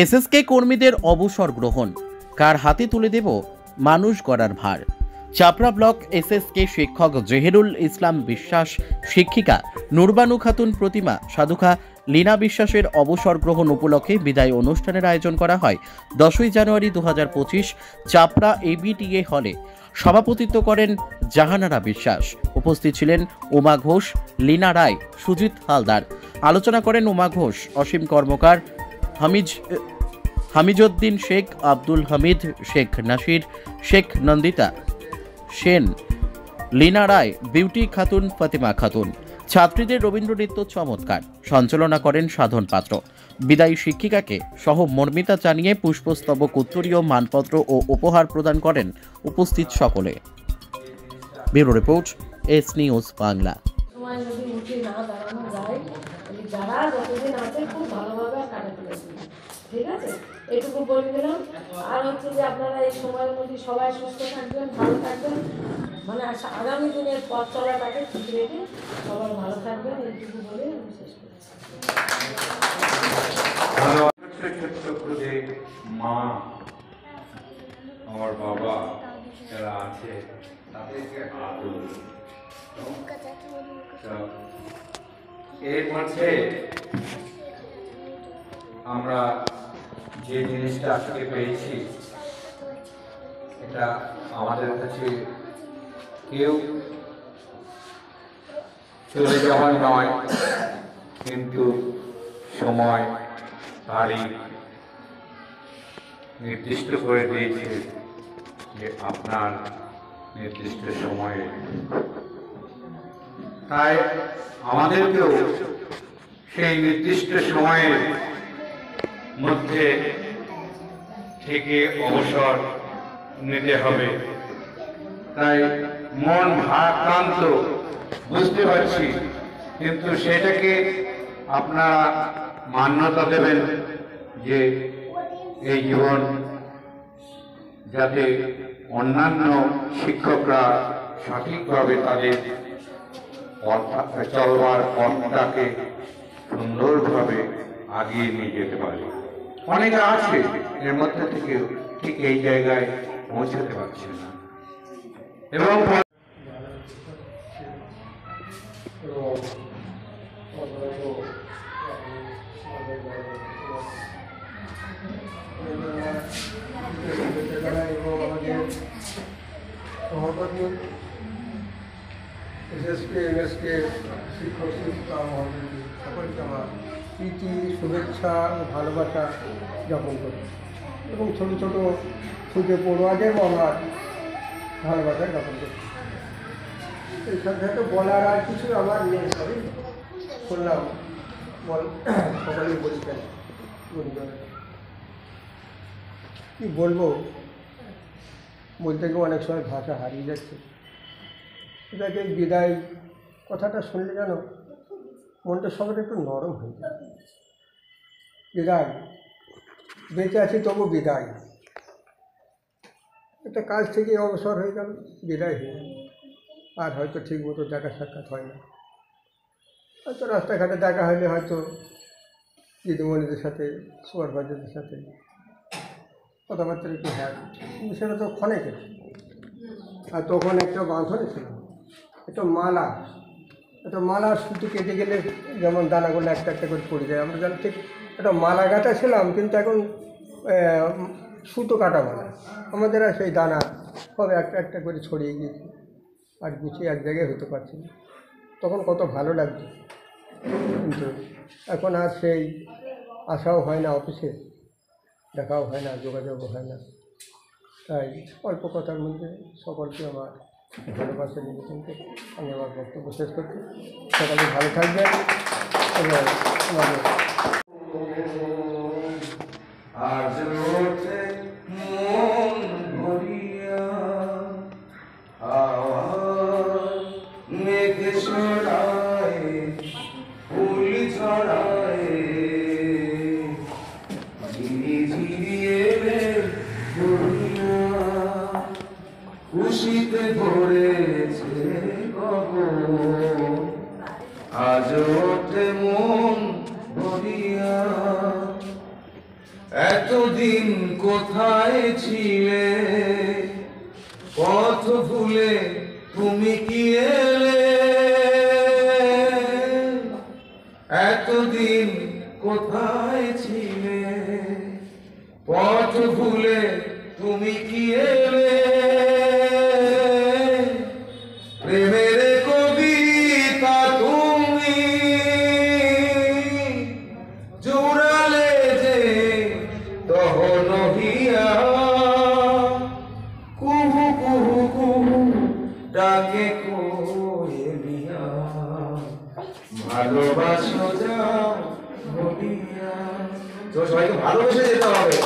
SSK কর্মীদের অবসর গ্রহণ, কার হাতে তুলে দেব মানুষ গড়ার ভার। চাপড়া ব্লক এসএসকে শিক্ষক জহিরুল ইসলাম বিশ্বাস, শিক্ষিকা নুরবানু খাতুন প্রতিমা, সাধুখা লীনা বিশ্বাসের অবসর গ্রহণ উপলক্ষে বিদায় অনুষ্ঠানের আয়োজন করা হয় 10ই জানুয়ারি 2025 চাপড়া এবিটিএ হলে। সভাপতিত্ব করেন জাহানারা বিশ্বাস। উপস্থিত ছিলেন উমা ঘোষ, লীনা রায়, সুজিত হালদার। আলোচনা করেন উমা ঘোষ, অসীম কর্মকার, হামিজউদ্দিন শেখ, আব্দুল হামিদ, শেখ নাসির, শেখ নন্দিতা সেন, লীনা রায়, বিউটি খাতুন, ফাতিমা খাতুন। ছাত্রীদের রবীন্দ্র নৃত্য চমৎকার। সঞ্চালনা করেন সাধন পাত্র। বিদায়ী শিক্ষিকাকে সহমর্মিতা জানিয়ে পুষ্পস্তবক, উত্তরীয়, মানপত্র ও উপহার প্রদান করেন উপস্থিত সকলে। Bureau report, S news Bangla. যারা যতদিন আছে খুব ভালোভাবে কাটাতে পারবেন, ঠিক আছে? এটুকু বলে দিলাম। আর হচ্ছে যে আপনারা এই সময়ের মধ্যে সবাই সুস্থ থাকবেন, ভালো থাকবেন, মানে আগামী দিনের পথ চলাটাকে ঠিক রেখে সবাই ভালো থাকবেন, এইটুকু বলে আমি শেষ করছি। মা, আমার বাবা যারা আছে তাদেরকে এর মধ্যে আমরা যে জিনিসটা আজকে পেয়েছি, এটা আমাদের কাছে কেউ চলে যাওয়ার নয়, কিন্তু সময় তারিখ নির্দিষ্ট করে দিয়েছে যে আপনার নির্দিষ্ট সময়ে, তাই আমাদেরকেও সেই নির্দিষ্ট সময়ের মধ্যে থেকে অবসর নিতে হবে। তাই মন ভারাক্রান্ত বুঝতে পারছি, কিন্তু সেটাকে আপনারা মান্যতা দেবেন যে এই জীবন যাতে অন্যান্য শিক্ষকরা সঠিকভাবে তাদের চলবার পথটাকে সুন্দরভাবে আগিয়ে নিয়ে যেতে পারে। অনেকে আছে এর মধ্যে থেকে ঠিক এই জায়গায় পৌঁছাতে পারছে না, এবং এসএসকে এমএসকে শিক্ষক শিক্ষিকা সকলকে আমার প্রীতি, শুভেচ্ছা ও ভালোবাসা জ্ঞাপন করি, এবং ছোটো ছোটো ছুটে পড়ুয়াদেরও আমার ভালোবাসা জ্ঞাপন করি। এই সাথে বলার আর কিছু আমার নেই, সবই শুনলাম, সকলেই বলছেন। কী বলবো, বলতে গিয়ে অনেক সময় ভাষা হারিয়ে যাচ্ছে। এটাকে বিদায় কথাটা শুনলে যেন মনটা সবার একটু নরম হয়ে যায়। বিদায়, বেঁচে আছি তবু বিদায়। একটা কাজ থেকে অবসর হয়ে গেল, বিদায় হয়ে গেল, আর হয়তো ঠিক মতো দেখা সাক্ষাৎ হয় না। হয়তো রাস্তাঘাটে দেখা হলে হয়তো দিদিমণিদের সাথে, সুপারভাইজারদের সাথে কথাবার্তা একটু হয়, কিন্তু সেটা তো ক্ষণেকে। আর তখন একটা বাঁধনে ছিল, একটা মালা সুতো কেটে গেলে যেমন দানাগুলো একটা একটা করে পড়ে যায়, আমরা যেন ঠিক একটা মালা গাঁথা ছিলাম, কিন্তু এখন সুতো কাটা মালা। আমাদের আর সেই দানা সব একটা একটা করে ছড়িয়ে গিয়েছে, আর গুছিয়ে এক জায়গায় হতে পারছি না। তখন কত ভালো লাগছে, কিন্তু এখন আর সেই আশাও হয় না, অফিসে দেখাও হয় না, যোগাযোগও হয় না। তাই অল্প কথার মধ্যে সকলকে আমার ভালোবাসা নিবেদন করে আমি আমার বক্তব্য শেষ করছি। সকলে ভালো থাকবেন এবং আমাদের খুশিতে ভরেছে আজ ওঠে মন ভরিয়া, এতদিন কোথায় ছিলে, পথ ভুলে তুমি কি এলে? এতদিন কোথায় ছিলে, পথ ভুলে তুমি কি এলে? প্রেমের কবিতা তুমি জোড়ালে যে তহন হিয়া, কুহু কুহু কুহু ডাকে কোয়েলিয়া, ভালোবাসো যাও বলিয়া। তো সবাইকে ভালোবেসে যেতে হবে।